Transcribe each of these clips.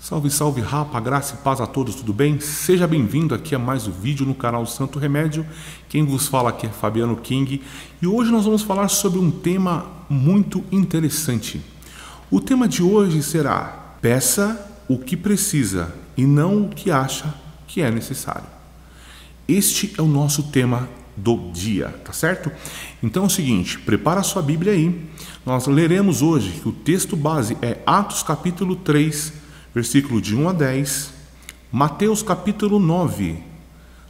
Salve, salve, rapa, graça e paz a todos, tudo bem? Seja bem-vindo aqui a mais um vídeo no canal Santo Remédio. Quem vos fala aqui é Fabiano King e hoje nós vamos falar sobre um tema muito interessante. O tema de hoje será: peça o que precisa e não o que acha que é necessário. Este é o nosso tema do dia, tá certo? Então é o seguinte, prepara a sua Bíblia aí. Nós leremos hoje que o texto base é Atos capítulo 3, versículo de 1 a 10, Mateus capítulo 9,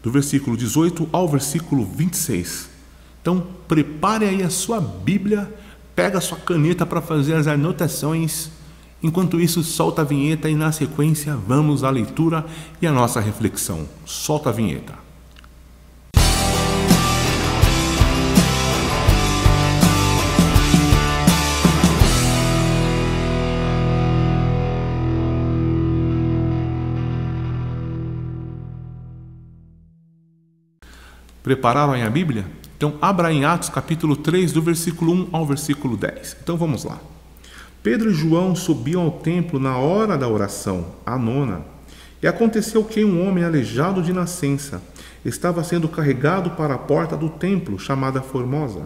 do versículo 18 ao versículo 26. Então, prepare aí a sua Bíblia, pega a sua caneta para fazer as anotações. Enquanto isso, solta a vinheta e na sequência vamos à leitura e à nossa reflexão. Solta a vinheta. Prepararam aí a Bíblia? Então abra em Atos capítulo 3, do versículo 1 ao versículo 10. Então vamos lá. Pedro e João subiam ao templo na hora da oração, a nona. E aconteceu que um homem aleijado de nascença estava sendo carregado para a porta do templo, chamada Formosa.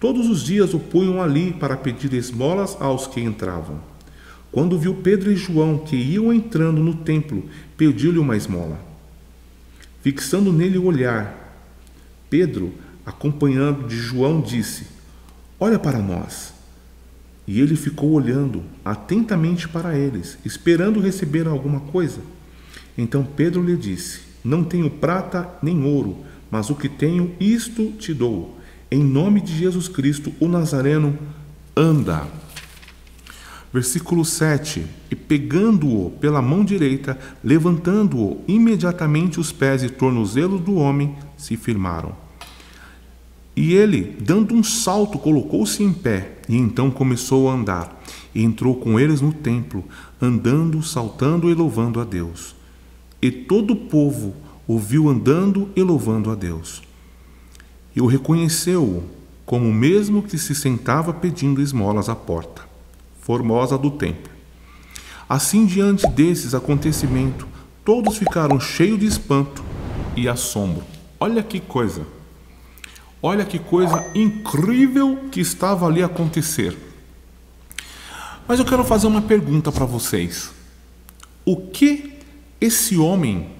Todos os dias o punham ali para pedir esmolas aos que entravam. Quando viu Pedro e João que iam entrando no templo, pediu-lhe uma esmola. Fixando nele o olhar, Pedro, acompanhando de João, disse: "Olha para nós." E ele ficou olhando atentamente para eles, esperando receber alguma coisa. Então Pedro lhe disse: "Não tenho prata nem ouro, mas o que tenho, isto te dou. Em nome de Jesus Cristo, o Nazareno, anda." Versículo 7. E pegando-o pela mão direita, levantando-o, imediatamente os pés e tornozelos do homem se firmaram. E ele, dando um salto, colocou-se em pé, e então começou a andar. E entrou com eles no templo, andando, saltando e louvando a Deus. E todo o povo o viu andando e louvando a Deus. E o reconheceu como o mesmo que se sentava pedindo esmolas à porta Formosa do templo. Assim, diante desses acontecimentos, todos ficaram cheios de espanto e assombro. Olha que coisa incrível que estava ali a acontecer. Mas eu quero fazer uma pergunta para vocês. O que esse homem,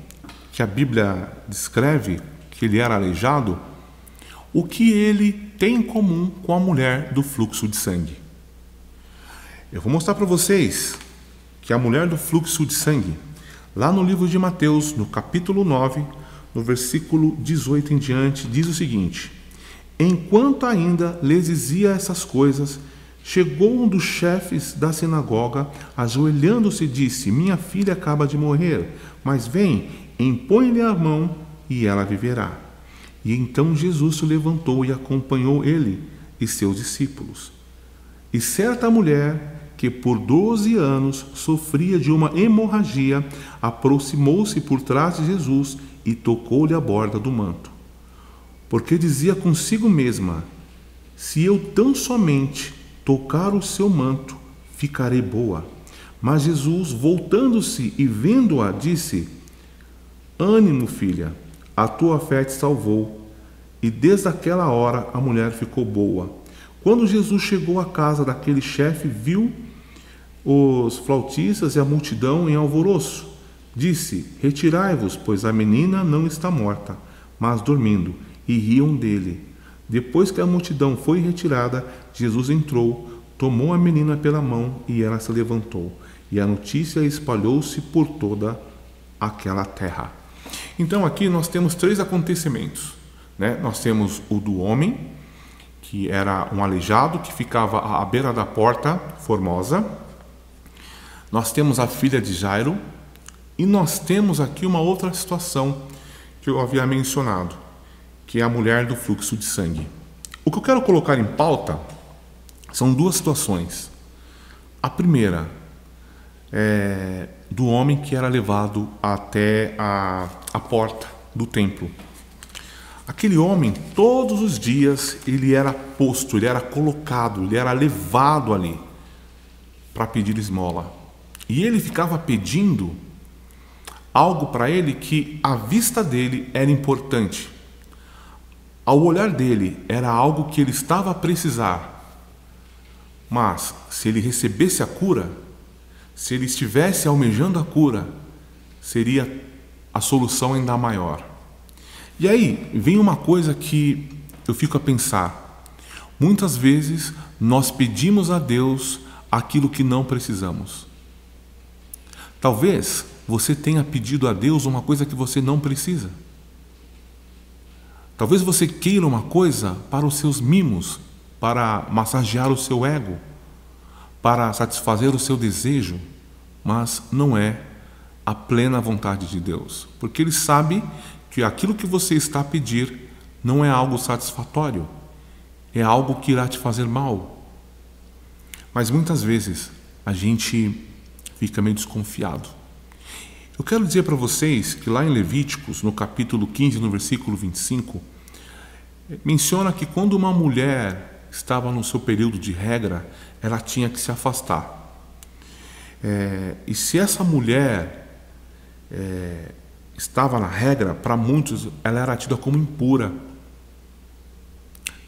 que a Bíblia descreve que ele era aleijado, o que ele tem em comum com a mulher do fluxo de sangue? Eu vou mostrar para vocês que a mulher do fluxo de sangue, lá no livro de Mateus, no capítulo 9, no versículo 18 em diante, diz o seguinte: enquanto ainda lhes dizia essas coisas, chegou um dos chefes da sinagoga, ajoelhando-se, disse: minha filha acaba de morrer, mas vem, impõe-lhe a mão e ela viverá. E então Jesus se levantou e acompanhou ele e seus discípulos. E certa mulher, que por 12 anos sofria de uma hemorragia, aproximou-se por trás de Jesus e tocou-lhe a borda do manto. Porque dizia consigo mesma: se eu tão somente tocar o seu manto, ficarei boa. Mas Jesus, voltando-se e vendo-a, disse: ânimo, filha, a tua fé te salvou. E desde aquela hora a mulher ficou boa. Quando Jesus chegou à casa daquele chefe, viu os flautistas e a multidão em alvoroço. Disse: retirai-vos, pois a menina não está morta, mas dormindo. E riam dele. Depois que a multidão foi retirada, Jesus entrou, tomou a menina pela mão e ela se levantou. E a notícia espalhou-se por toda aquela terra. Então aqui nós temos 3 acontecimentos, né? Nós temos o do homem, que era um aleijado que ficava à beira da porta Formosa. Nós temos a filha de Jairo e nós temos aqui uma outra situação que eu havia mencionado, que é a mulher do fluxo de sangue. O que eu quero colocar em pauta são 2 situações. A primeira é do homem que era levado até a porta do templo. Aquele homem, todos os dias, ele era posto, ele era colocado, ele era levado ali para pedir esmola. E ele ficava pedindo algo para ele que à vista dele era importante. Ao olhar dele era algo que ele estava a precisar. Mas se ele recebesse a cura, se ele estivesse almejando a cura, seria a solução ainda maior. E aí vem uma coisa que eu fico a pensar. Muitas vezes nós pedimos a Deus aquilo que não precisamos. Talvez você tenha pedido a Deus uma coisa que você não precisa. Talvez você queira uma coisa para os seus mimos, para massagear o seu ego, para satisfazer o seu desejo, mas não é a plena vontade de Deus, porque Ele sabe que aquilo que você está a pedir não é algo satisfatório, é algo que irá te fazer mal. Mas muitas vezes a gente fica meio desconfiado. Eu quero dizer para vocês que lá em Levíticos, no capítulo 15, no versículo 25, menciona que quando uma mulher estava no seu período de regra, ela tinha que se afastar. E se essa mulher estava na regra, para muitos ela era tida como impura.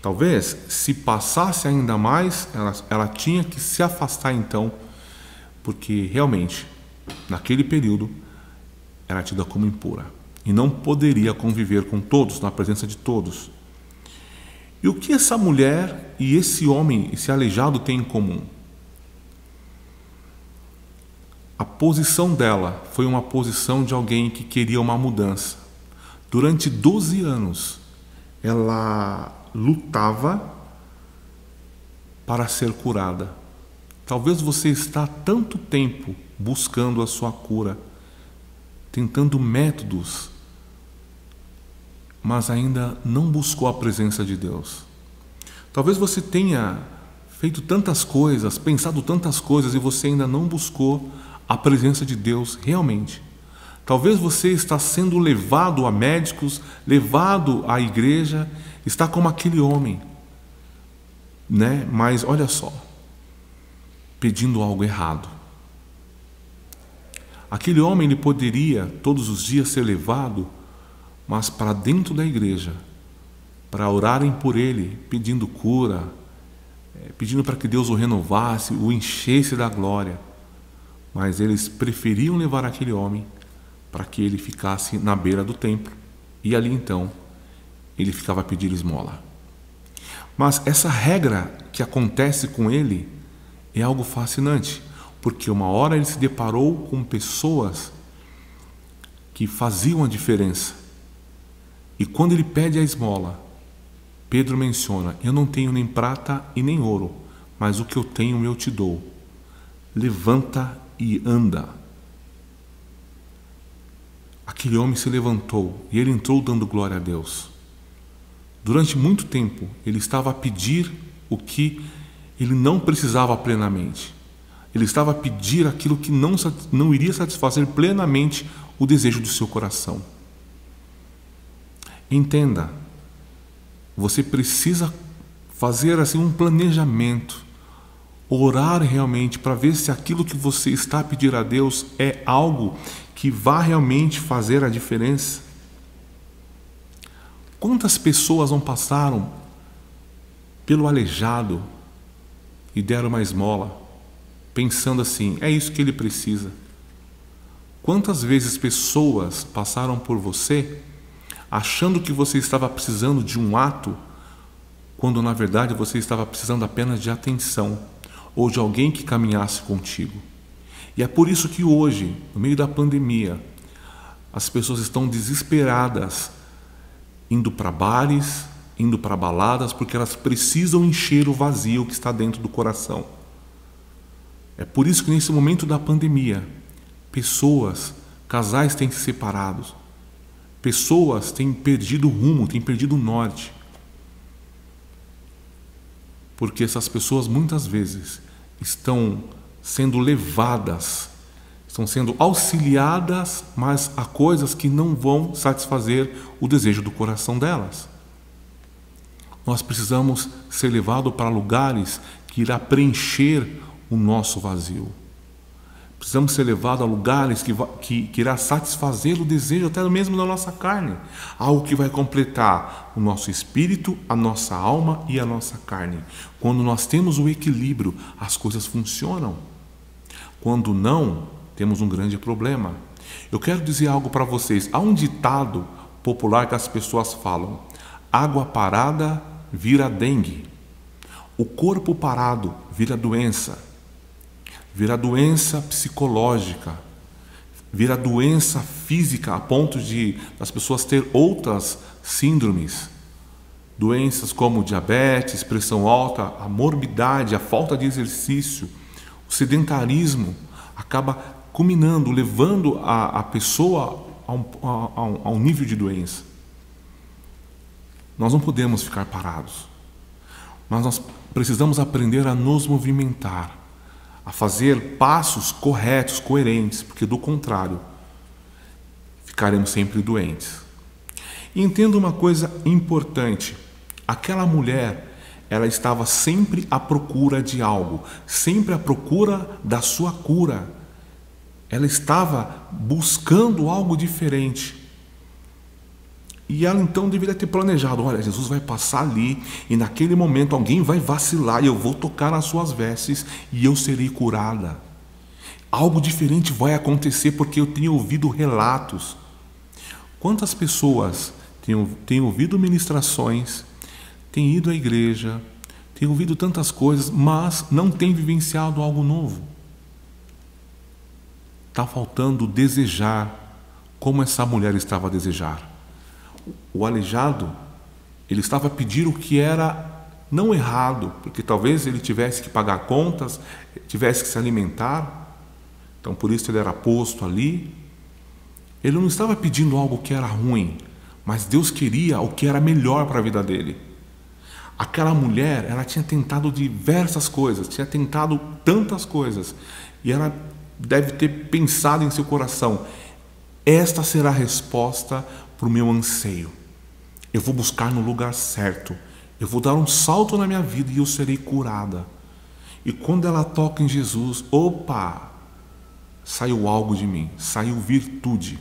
Talvez, se passasse ainda mais, ela tinha que se afastar então, porque realmente, naquele período, era tida como impura e não poderia conviver com todos, na presença de todos. E o que essa mulher e esse homem, esse aleijado, têm em comum? A posição dela foi uma posição de alguém que queria uma mudança. Durante 12 anos, ela lutava para ser curada. Talvez você está há tanto tempo buscando a sua cura, tentando métodos, mas ainda não buscou a presença de Deus. Talvez você tenha feito tantas coisas, pensado tantas coisas e você ainda não buscou a presença de Deus realmente. Talvez você está sendo levado a médicos, levado à igreja, está como aquele homem, né? Mas olha só, pedindo algo errado. Aquele homem, ele poderia todos os dias ser levado, mas para dentro da igreja, para orarem por ele, pedindo cura, pedindo para que Deus o renovasse, o enchesse da glória. Mas eles preferiam levar aquele homem para que ele ficasse na beira do templo. E ali então, ele ficava a pedir esmola. Mas essa regra que acontece com ele é algo fascinante, porque uma hora ele se deparou com pessoas que faziam a diferença. E quando ele pede a esmola, Pedro menciona: eu não tenho nem prata e nem ouro, mas o que eu tenho eu te dou. Levanta e anda. Aquele homem se levantou e ele entrou dando glória a Deus. Durante muito tempo ele estava a pedir o que ele não precisava plenamente. Ele estava a pedir aquilo que não iria satisfazer plenamente o desejo do seu coração. Entenda, você precisa fazer assim um planejamento, orar realmente para ver se aquilo que você está a pedir a Deus é algo que vá realmente fazer a diferença. Quantas pessoas não passaram pelo aleijado e deram uma esmola, pensando assim: é isso que ele precisa. Quantas vezes pessoas passaram por você achando que você estava precisando de um ato, quando na verdade você estava precisando apenas de atenção, ou de alguém que caminhasse contigo. E é por isso que hoje, no meio da pandemia, as pessoas estão desesperadas, indo para bares, indo para baladas, porque elas precisam encher o vazio que está dentro do coração. É por isso que nesse momento da pandemia, casais têm se separado, pessoas têm perdido o rumo, têm perdido o norte. Porque essas pessoas muitas vezes estão sendo levadas, estão sendo auxiliadas, mas a coisas que não vão satisfazer o desejo do coração delas. Nós precisamos ser levados para lugares que irá preencher o nosso vazio. Precisamos ser levados a lugares que irá satisfazer o desejo até mesmo da nossa carne. Algo que vai completar o nosso espírito, a nossa alma e a nossa carne. Quando nós temos o equilíbrio, as coisas funcionam. Quando não, temos um grande problema. Eu quero dizer algo para vocês. Há um ditado popular que as pessoas falam: água parada vira dengue. O corpo parado vira doença. Vira doença psicológica, vira doença física a ponto de as pessoas ter outras síndromes. Doenças como diabetes, pressão alta, a morbidade, a falta de exercício, o sedentarismo acaba culminando, levando a pessoa a um nível de doença. Nós não podemos ficar parados, mas nós precisamos aprender a nos movimentar, a fazer passos corretos, coerentes, porque do contrário, ficaremos sempre doentes. E entenda uma coisa importante: aquela mulher, ela estava sempre à procura de algo, sempre à procura da sua cura. Ela estava buscando algo diferente. E ela então deveria ter planejado: olha, Jesus vai passar ali e naquele momento alguém vai vacilar e eu vou tocar nas suas vestes e eu serei curada. Algo diferente vai acontecer porque eu tenho ouvido relatos. Quantas pessoas têm ouvido ministrações, têm ido à igreja, têm ouvido tantas coisas, mas não têm vivenciado algo novo? Está faltando desejar como essa mulher estava a desejar. O aleijado, ele estava a pedir o que era não errado, porque talvez ele tivesse que pagar contas, tivesse que se alimentar, então por isso ele era posto ali. Ele não estava pedindo algo que era ruim, mas Deus queria o que era melhor para a vida dele. Aquela mulher, ela tinha tentado diversas coisas, tinha tentado tantas coisas, e ela deve ter pensado em seu coração: esta será a resposta para o meu anseio. Eu vou buscar no lugar certo. Eu vou dar um salto na minha vida e eu serei curada. E quando ela toca em Jesus, opa! Saiu algo de mim. Saiu virtude.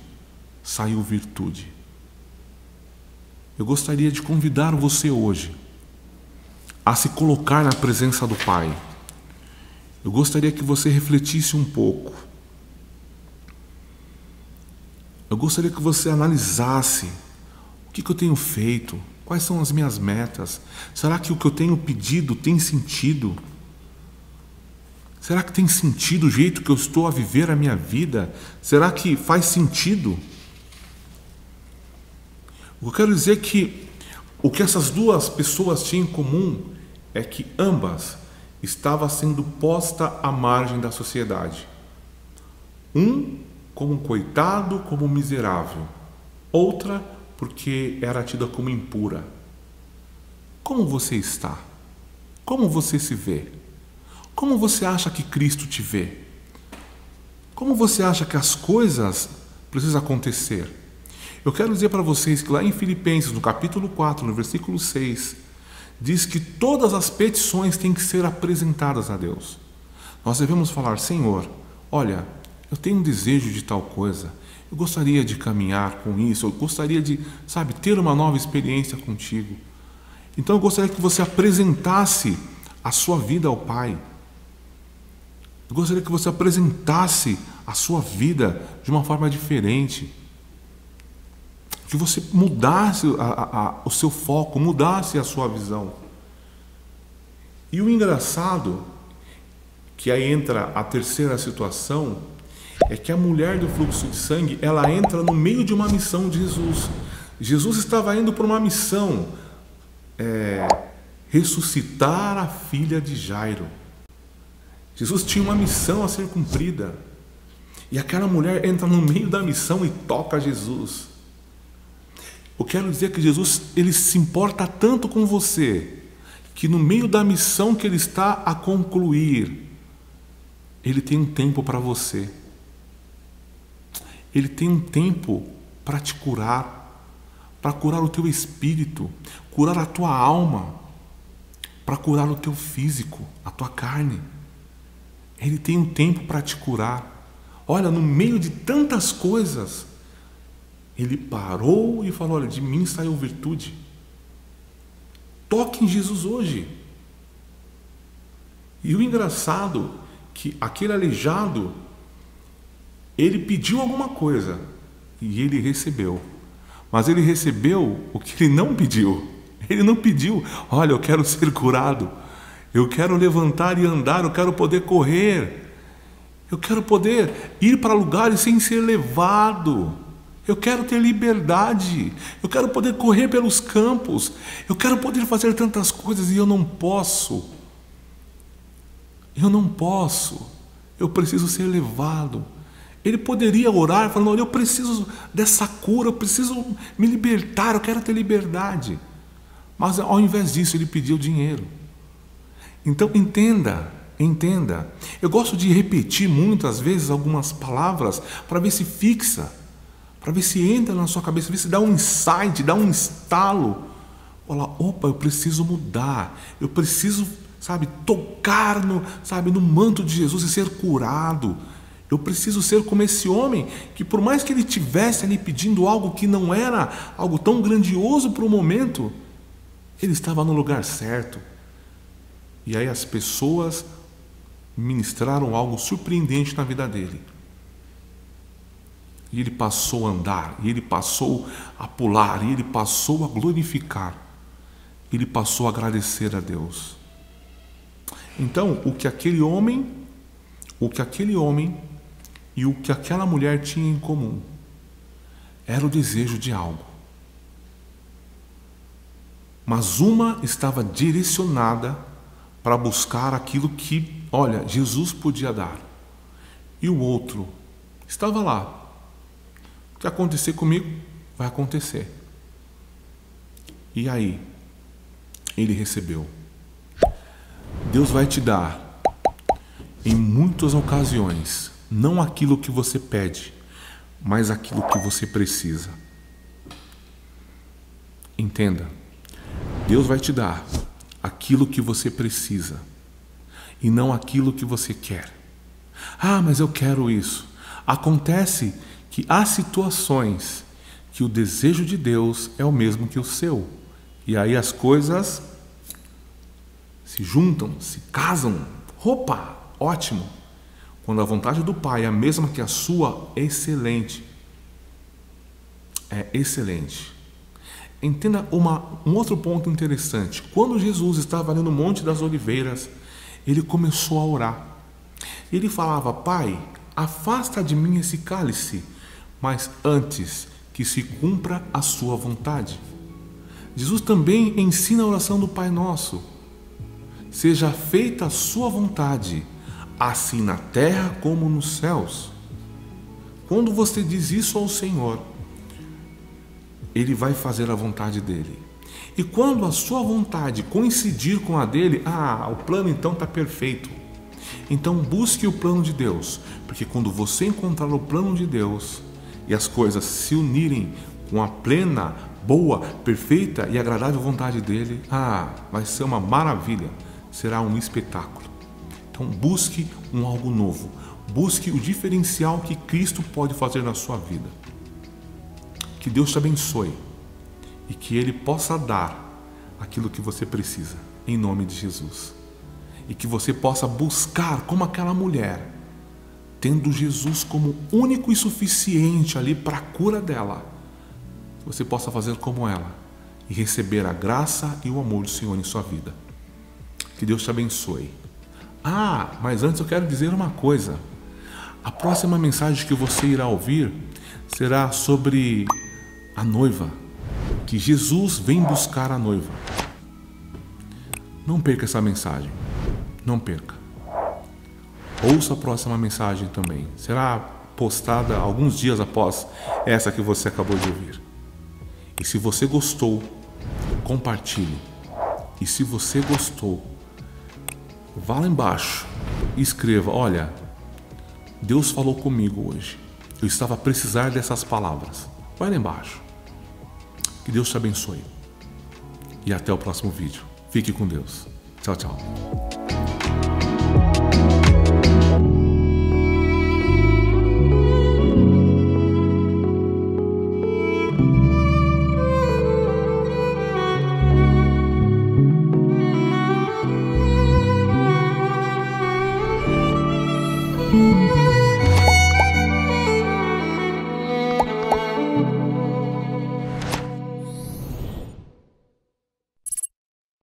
Saiu virtude. Eu gostaria de convidar você hoje a se colocar na presença do Pai. Eu gostaria que você refletisse um pouco. Eu gostaria que você analisasse: o que eu tenho feito? Quais são as minhas metas? Será que o que eu tenho pedido tem sentido? Será que tem sentido o jeito que eu estou a viver a minha vida? Será que faz sentido? Eu quero dizer que o que essas duas pessoas tinham em comum é que ambas estavam sendo postas à margem da sociedade. Como um coitado, como um miserável. Outra porque era tida como impura. Como você está? Como você se vê? Como você acha que Cristo te vê? Como você acha que as coisas precisam acontecer? Eu quero dizer para vocês que lá em Filipenses, no capítulo 4, no versículo 6, diz que todas as petições têm que ser apresentadas a Deus. Nós devemos falar: Senhor, olha, eu tenho um desejo de tal coisa, eu gostaria de caminhar com isso, eu gostaria de, ter uma nova experiência contigo. Então eu gostaria que você apresentasse a sua vida ao Pai. Eu gostaria que você apresentasse a sua vida de uma forma diferente. Que você mudasse o seu foco, mudasse a sua visão. E o engraçado, que aí entra a terceira situação, é que a mulher do fluxo de sangue, ela entra no meio de uma missão de Jesus. Jesus estava indo para uma missão, ressuscitar a filha de Jairo. Jesus tinha uma missão a ser cumprida. E aquela mulher entra no meio da missão e toca Jesus. Eu quero dizer que Jesus, ele se importa tanto com você, que no meio da missão que ele está a concluir, ele tem um tempo para você. Ele tem um tempo para te curar, para curar o teu espírito, curar a tua alma, para curar o teu físico, a tua carne. Ele tem um tempo para te curar. olha, no meio de tantas coisas, ele parou e falou: olha, de mim saiu virtude. Toque em Jesus hoje. E o engraçado é que aquele aleijado, ele pediu alguma coisa e ele recebeu. Mas ele recebeu o que ele não pediu. Ele não pediu: olha, eu quero ser curado, eu quero levantar e andar, eu quero poder correr, eu quero poder ir para lugares sem ser levado, eu quero ter liberdade, eu quero poder correr pelos campos, eu quero poder fazer tantas coisas e eu não posso. Eu preciso ser levado. Ele poderia orar falando: olha, eu preciso dessa cura, eu preciso me libertar, eu quero ter liberdade. Mas ao invés disso, ele pediu dinheiro. Então entenda. Eu gosto de repetir muitas vezes algumas palavras para ver se fixa, para ver se entra na sua cabeça, ver se dá um insight, dá um estalo. Olha, opa, eu preciso mudar, eu preciso, tocar no manto de Jesus e ser curado. Eu preciso ser como esse homem que, por mais que ele estivesse ali pedindo algo que não era algo tão grandioso para o momento, ele estava no lugar certo. E aí as pessoas ministraram algo surpreendente na vida dele. E ele passou a andar, e ele passou a pular, e ele passou a glorificar, ele passou a agradecer a Deus. Então, o que aquele homem e o que aquela mulher tinha em comum era o desejo de algo. Mas uma estava direcionada para buscar aquilo que, olha, Jesus podia dar. E o outro estava lá. O que acontecer comigo, vai acontecer. E aí, ele recebeu. Deus vai te dar, em muitas ocasiões, não aquilo que você pede, mas aquilo que você precisa. Entenda. Deus vai te dar aquilo que você precisa e não aquilo que você quer. Ah, mas eu quero isso. Acontece que há situações que o desejo de Deus é o mesmo que o seu. E aí as coisas se juntam, se casam. Opa, ótimo. Quando a vontade do Pai é a mesma que a sua, excelente. É excelente. Entenda um outro ponto interessante. Quando Jesus estava ali no Monte das Oliveiras, ele começou a orar. Ele falava: Pai, afasta de mim esse cálice, mas antes que se cumpra a sua vontade. Jesus também ensina a oração do Pai Nosso: seja feita a sua vontade, assim na terra como nos céus. Quando você diz isso ao Senhor, Ele vai fazer a vontade dele. E quando a sua vontade coincidir com a dele, o plano então está perfeito. Então busque o plano de Deus, porque quando você encontrar o plano de Deus e as coisas se unirem com a plena, boa, perfeita e agradável vontade dele, vai ser uma maravilha, será um espetáculo. Então busque algo novo, busque o diferencial que Cristo pode fazer na sua vida. Que Deus te abençoe e que Ele possa dar aquilo que você precisa, em nome de Jesus. E que você possa buscar como aquela mulher, tendo Jesus como único e suficiente ali para a cura dela. Que você possa fazer como ela e receber a graça e o amor do Senhor em sua vida. Que Deus te abençoe. Mas antes eu quero dizer uma coisa. A próxima mensagem que você irá ouvir será sobre a noiva, que Jesus vem buscar a noiva. Não perca essa mensagem, não perca. Ouça a próxima mensagem também, será postada alguns dias após essa que você acabou de ouvir. E se você gostou, compartilhe. E se você gostou, vá lá embaixo e escreva: olha, Deus falou comigo hoje, eu estava a precisar dessas palavras. Vai lá embaixo. Que Deus te abençoe. E até o próximo vídeo. Fique com Deus. Tchau, tchau.